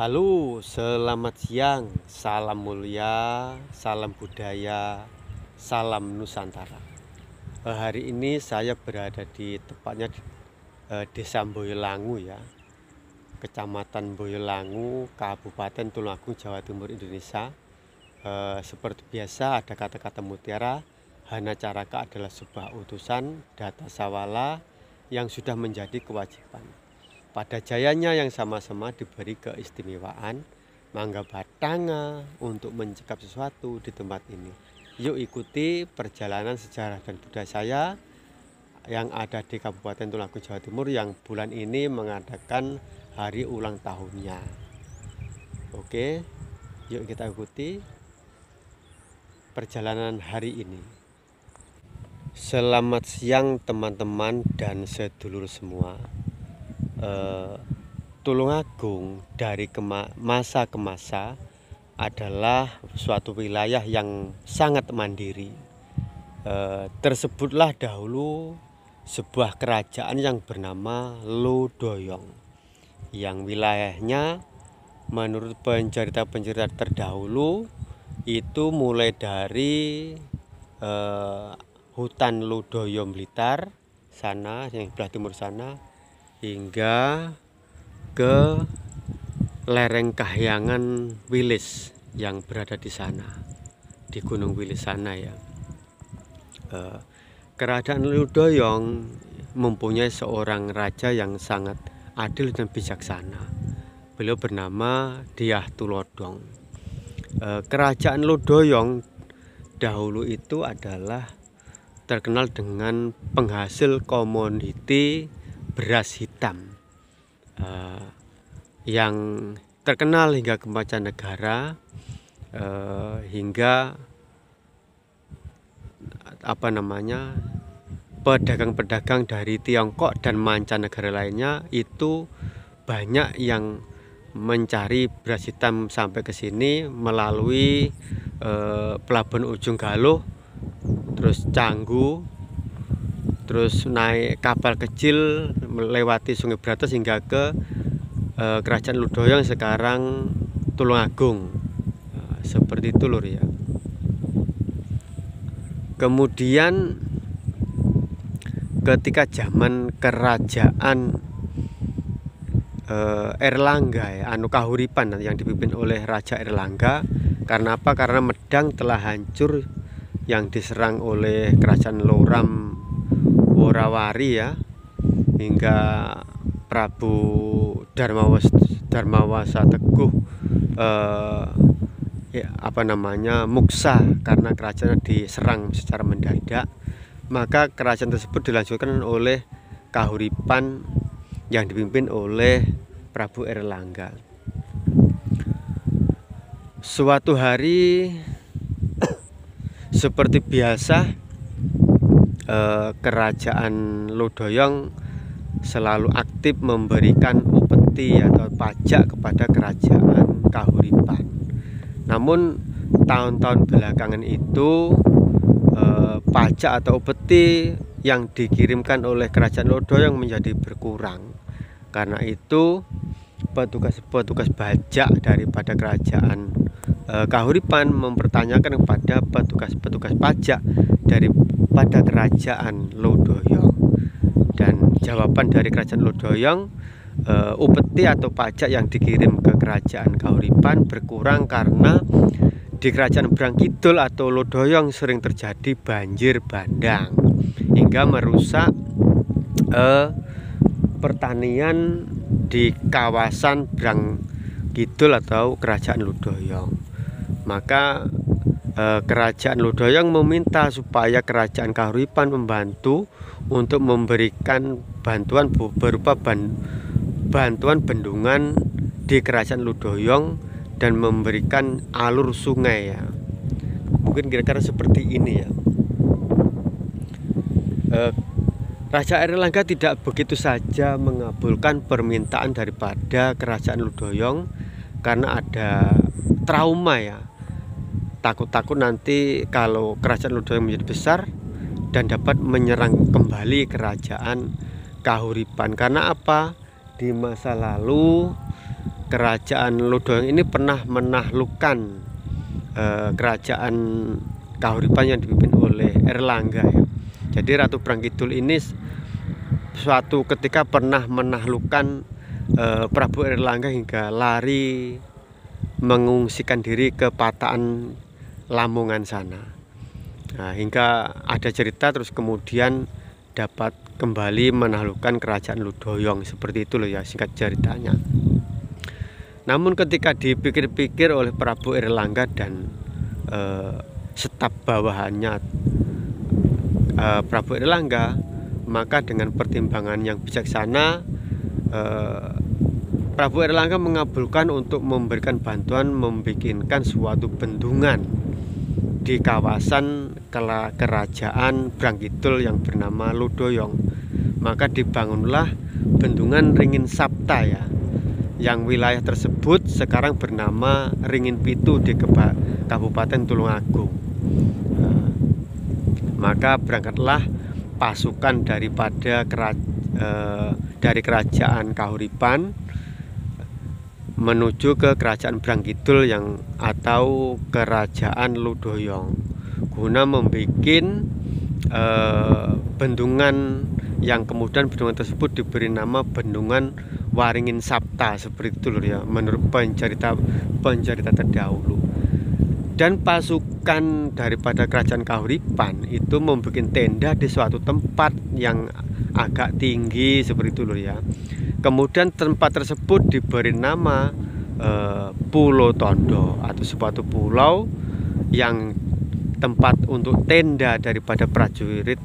Halo, selamat siang, salam mulia, salam budaya, salam Nusantara. Hari ini saya berada di tepatnya di Desa Boyolangu ya, Kecamatan Boyolangu, Kabupaten Tulungagung, Jawa Timur, Indonesia. Seperti biasa ada kata-kata mutiara. Hana Caraka adalah sebuah utusan data sawala yang sudah menjadi kewajiban. Pada jayanya yang sama-sama diberi keistimewaan mangga batanga untuk mencekap sesuatu di tempat ini. Yuk ikuti perjalanan sejarah dan budaya saya yang ada di Kabupaten Tulungagung, Jawa Timur yang bulan ini mengadakan hari ulang tahunnya. Oke, yuk kita ikuti perjalanan hari ini. Selamat siang teman-teman dan sedulur semua. Tulungagung dari masa ke masa adalah suatu wilayah yang sangat mandiri. Tersebutlah dahulu sebuah kerajaan yang bernama Lodoyong, yang wilayahnya menurut pencerita-pencerita terdahulu itu mulai dari hutan Lodoyo Blitar sana yang sebelah timur sana hingga ke lereng Kahyangan Wilis yang berada di sana, di Gunung Wilis sana ya. Kerajaan Lodoyong mempunyai seorang raja yang sangat adil dan bijaksana. Beliau bernama Dyah Tulodhong. Kerajaan Lodoyong dahulu itu adalah terkenal dengan penghasil komoditi beras hitam yang terkenal hingga ke mancanegara, hingga pedagang-pedagang dari Tiongkok dan mancanegara lainnya itu banyak yang mencari beras hitam sampai ke sini melalui pelabuhan Ujung Galuh, terus Canggu, terus naik kapal kecil melewati Sungai Bratas hingga ke Kerajaan Lodoyong sekarang Tulungagung. Seperti itu lur ya. Kemudian ketika zaman kerajaan Erlangga ya, Kahuripan yang dipimpin oleh Raja Erlangga, karena apa? Karena Medang telah hancur yang diserang oleh kerajaan Loram Worawari ya, hingga Prabu Darmawasa Teguh muksa karena kerajaan diserang secara mendadak. Maka kerajaan tersebut dilanjutkan oleh Kahuripan yang dipimpin oleh Prabu Erlangga. Suatu hari seperti biasa, kerajaan Lodoyong selalu aktif memberikan upeti atau pajak kepada kerajaan Kahuripan. Namun tahun-tahun belakangan itu pajak atau upeti yang dikirimkan oleh kerajaan Lodoyong menjadi berkurang. Karena itu petugas-petugas pajak daripada kerajaan Kahuripan mempertanyakan kepada petugas-petugas pajak daripada kerajaan Lodoyong, dan jawaban dari kerajaan Lodoyong, upeti atau pajak yang dikirim ke kerajaan Kahuripan berkurang karena di kerajaan Brangkidul atau Lodoyong sering terjadi banjir bandang hingga merusak pertanian di kawasan Brangkidul atau kerajaan Lodoyong. Maka kerajaan Lodoyong meminta supaya kerajaan Kahuripan membantu untuk memberikan bantuan berupa bantuan bendungan di kerajaan Lodoyong dan memberikan alur sungai ya. Mungkin kira-kira seperti ini ya. Raja Erlangga tidak begitu saja mengabulkan permintaan daripada kerajaan Lodoyong karena ada trauma ya. Takut-takut nanti kalau kerajaan Lodoyong menjadi besar dan dapat menyerang kembali kerajaan Kahuripan. Karena apa? Di masa lalu kerajaan Ludoyong ini pernah menaklukkan kerajaan Kahuripan yang dipimpin oleh Erlangga ya. Jadi Ratu Branggidul ini suatu ketika pernah menaklukkan Prabu Erlangga hingga lari mengungsikan diri ke Pataan Lamongan sana. Nah, hingga ada cerita terus kemudian dapat kembali menaklukkan kerajaan Ludoyong, seperti itu loh ya singkat ceritanya. Namun ketika dipikir-pikir oleh Prabu Erlangga dan staf bawahannya Prabu Erlangga, maka dengan pertimbangan yang bijaksana Prabu Erlangga mengabulkan untuk memberikan bantuan membikinkan suatu bendungan di kawasan kerajaan Branggidul yang bernama Ludoyong. Maka dibangunlah bendungan Ringin Sapta ya, yang wilayah tersebut sekarang bernama Ringin Pitu di Kabupaten Tulungagung. Maka berangkatlah pasukan dari kerajaan Kahuripan menuju ke kerajaan Branggidul atau kerajaan Ludoyong, guna membuat bendungan yang kemudian bendungan tersebut diberi nama Bendungan Waringin Sapta, seperti itu loh ya menurut pencerita terdahulu. Dan pasukan daripada kerajaan Kahuripan itu membuat tenda di suatu tempat yang agak tinggi, seperti itu loh ya. Kemudian tempat tersebut diberi nama Pulau Tondo, atau suatu pulau yang tempat untuk tenda daripada prajurit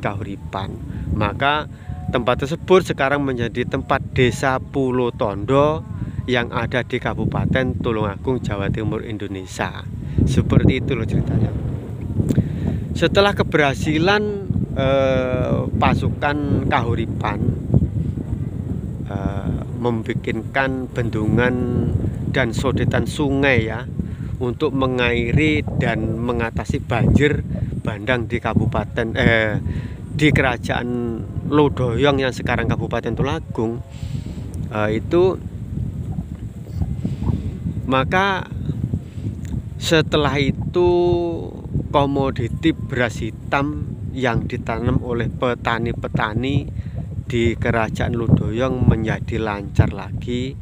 Kahuripan. Maka tempat tersebut sekarang menjadi tempat desa Pulau Tondo yang ada di Kabupaten Tulungagung, Jawa Timur, Indonesia. Seperti itu loh ceritanya. Setelah keberhasilan pasukan Kahuripan membikinkan bendungan dan sodetan sungai ya untuk mengairi dan mengatasi banjir bandang di di kerajaan Ludoyong yang sekarang Kabupaten Tulungagung maka setelah itu komoditi beras hitam yang ditanam oleh petani-petani di kerajaan Ludoyong menjadi lancar lagi,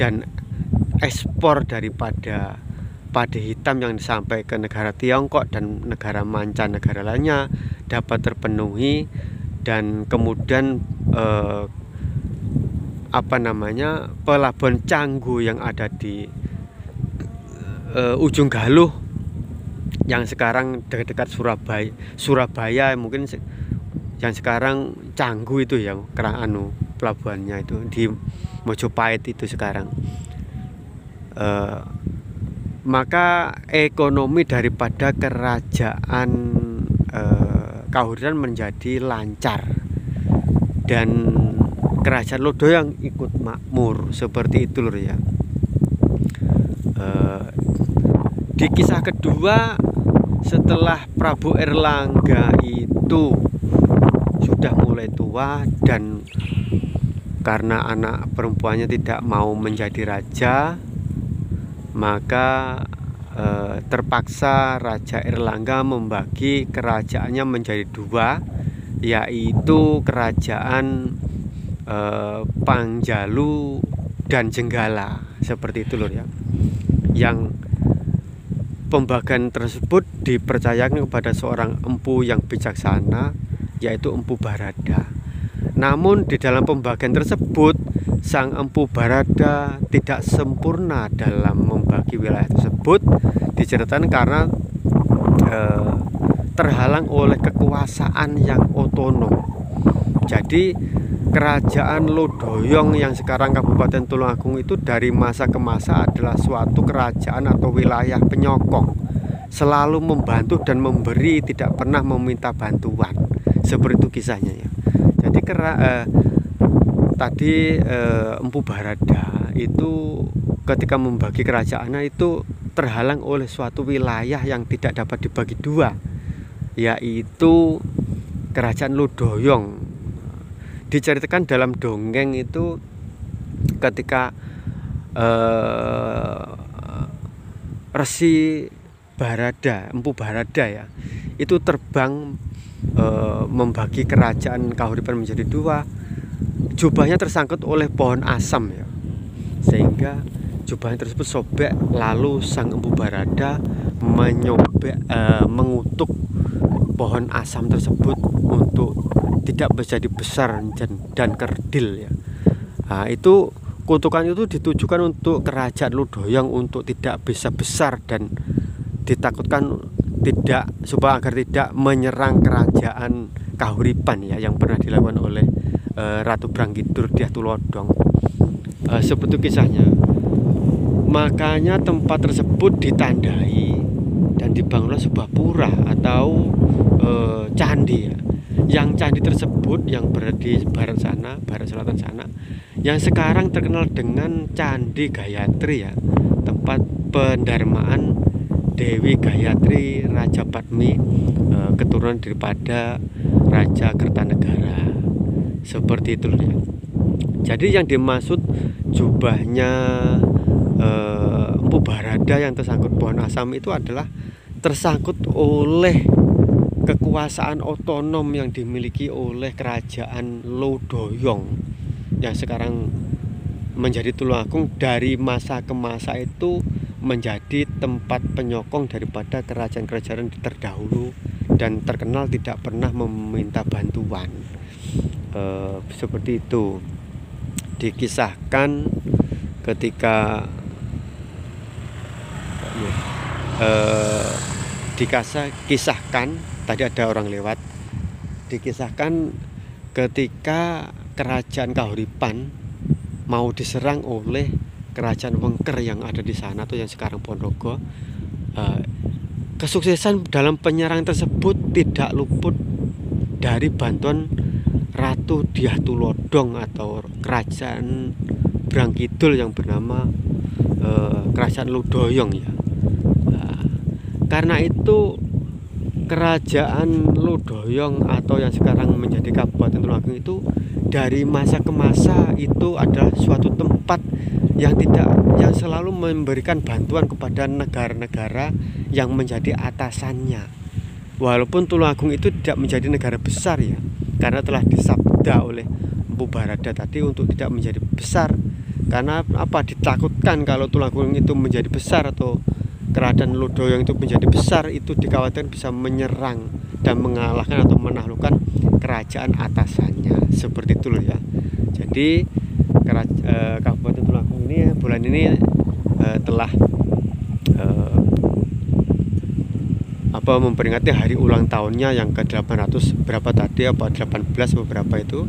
dan ekspor daripada padi hitam yang sampai ke negara Tiongkok dan negara mancanegara lainnya dapat terpenuhi. Dan kemudian pelabuhan Canggu yang ada di Ujung Galuh yang sekarang dekat Surabaya mungkin yang sekarang Canggu itu ya pelabuhannya itu di Mojopahit itu sekarang. Maka ekonomi daripada kerajaan Kahuripan menjadi lancar dan kerajaan Ludoyong ikut makmur, seperti itu loh ya. Di kisah kedua, setelah Prabu Erlangga itu sudah mulai tua dan karena anak perempuannya tidak mau menjadi raja, maka terpaksa Raja Erlangga membagi kerajaannya menjadi dua, yaitu kerajaan Pangjalu dan Jenggala, seperti itu loh ya. Yang pembagian tersebut dipercayakan kepada seorang empu yang bijaksana, yaitu Empu Barada. Namun di dalam pembagian tersebut sang Empu Barada tidak sempurna dalam membagi wilayah tersebut, diceritakan karena terhalang oleh kekuasaan yang otonom. Jadi kerajaan Ludoyong yang sekarang Kabupaten Tulungagung itu dari masa ke masa adalah suatu kerajaan atau wilayah penyokong, selalu membantu dan memberi, tidak pernah meminta bantuan. Seperti itu kisahnya ya. Jadi Empu Barada itu ketika membagi kerajaannya itu terhalang oleh suatu wilayah yang tidak dapat dibagi dua, yaitu kerajaan Ludoyong. Diceritakan dalam dongeng itu ketika Resi Barada, Empu Barada ya, itu terbang membagi kerajaan Kahuripan menjadi dua. Jubahnya tersangkut oleh pohon asam ya, sehingga jubahnya tersebut sobek. Lalu sang Empu Barada mengutuk pohon asam tersebut untuk tidak menjadi besar dan kerdil ya. Nah, itu kutukan itu ditujukan untuk kerajaan Ludoyong untuk tidak bisa besar dan ditakutkan agar tidak menyerang kerajaan Kahuripan ya, yang pernah dilakukan oleh Ratu Brangkidul Dyah Tulodhong. Seperti kisahnya. Makanya tempat tersebut ditandai dan dibangunlah sebuah pura atau candi ya. Yang candi tersebut yang berada di barat selatan sana, yang sekarang terkenal dengan Candi Gayatri ya, tempat pendarmaan Dewi Gayatri Raja Padmi, keturunan daripada Raja Kertanegara. Seperti itu ya. Jadi yang dimaksud jubahnya Empu Barada yang tersangkut pohon asam itu adalah tersangkut oleh kekuasaan otonom yang dimiliki oleh kerajaan Ludoyong yang sekarang menjadi Tulungagung. Dari masa ke masa itu menjadi tempat penyokong daripada kerajaan-kerajaan terdahulu dan terkenal tidak pernah meminta bantuan. Seperti itu dikisahkan ketika dikisahkan tadi ada orang lewat, dikisahkan ketika kerajaan Kahuripan mau diserang oleh kerajaan Wengker yang ada di sana atau yang sekarang Ponorogo. Kesuksesan dalam penyerangan tersebut tidak luput dari bantuan Ratu Dyah Tulodhong atau kerajaan Brangkidul yang bernama kerajaan Ludoyong ya. Karena itu kerajaan Ludoyong atau yang sekarang menjadi Kabupaten Tulungagung itu dari masa ke masa itu adalah suatu tempat yang selalu memberikan bantuan kepada negara-negara yang menjadi atasannya. Walaupun Tulungagung itu tidak menjadi negara besar ya, karena telah disabda oleh Empu Barada tadi untuk tidak menjadi besar. Karena apa? Ditakutkan kalau Tulungagung itu menjadi besar atau kerajaan Ludoyong itu menjadi besar, itu dikhawatirkan bisa menyerang dan mengalahkan atau menaklukkan kerajaan atasannya. Seperti itu loh ya. Jadi Kabupaten Tulungagung ini bulan ini telah memperingati hari ulang tahunnya yang ke-800 berapa tadi, 18 beberapa itu,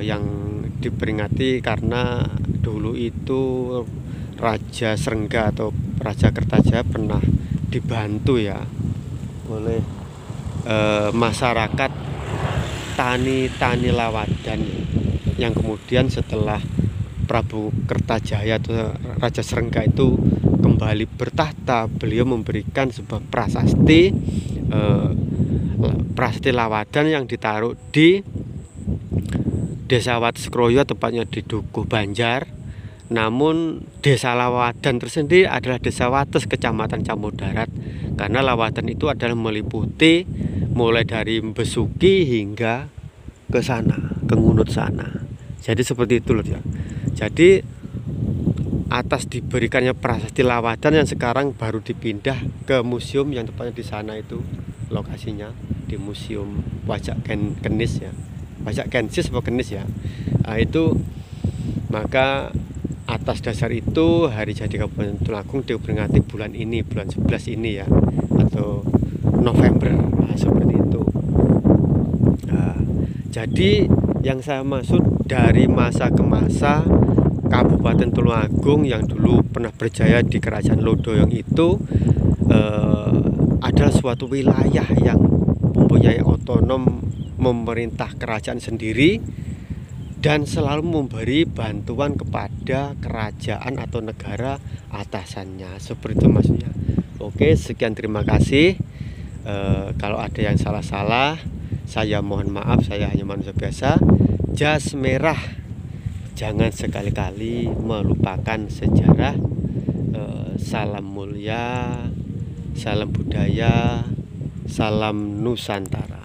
yang diperingati karena dulu itu Raja Srengga atau Raja Kertajaya pernah dibantu ya oleh masyarakat tani Lawadan, yang kemudian setelah Prabu Kertajaya atau Raja Srengga itu kembali bertahta, beliau memberikan sebuah prasasti Lawadan yang ditaruh di Desa Wates-Kroyo, tepatnya di Dukuh Banjar. Namun Desa Lawadan tersendiri adalah Desa Wates, Kecamatan Camodarat, karena Lawadan itu adalah meliputi mulai dari Besuki hingga ke sana, ke Ngunut sana. Jadi seperti itu loh ya. Jadi atas diberikannya prasasti Lawadan yang sekarang baru dipindah ke museum yang tepatnya di sana itu lokasinya, di Museum Wajak Kenis ya. Wajak Kensis atau Kenis ya. Nah, itu maka atas dasar itu hari jadi Kabupaten Tulungagung diperingati bulan ini, bulan 11 ini ya, atau November. Nah, seperti itu. Nah, jadi yang saya maksud dari masa ke masa Kabupaten Tulungagung yang dulu pernah berjaya di Kerajaan Ludoyong itu adalah suatu wilayah yang mempunyai otonom, memerintah kerajaan sendiri, dan selalu memberi bantuan kepada kerajaan atau negara atasannya. Seperti itu maksudnya. Oke, sekian, terima kasih. Kalau ada yang salah-salah, saya mohon maaf, saya hanya manusia biasa. Jas merah jangan sekali-kali melupakan sejarah. Salam mulia, salam budaya, salam Nusantara.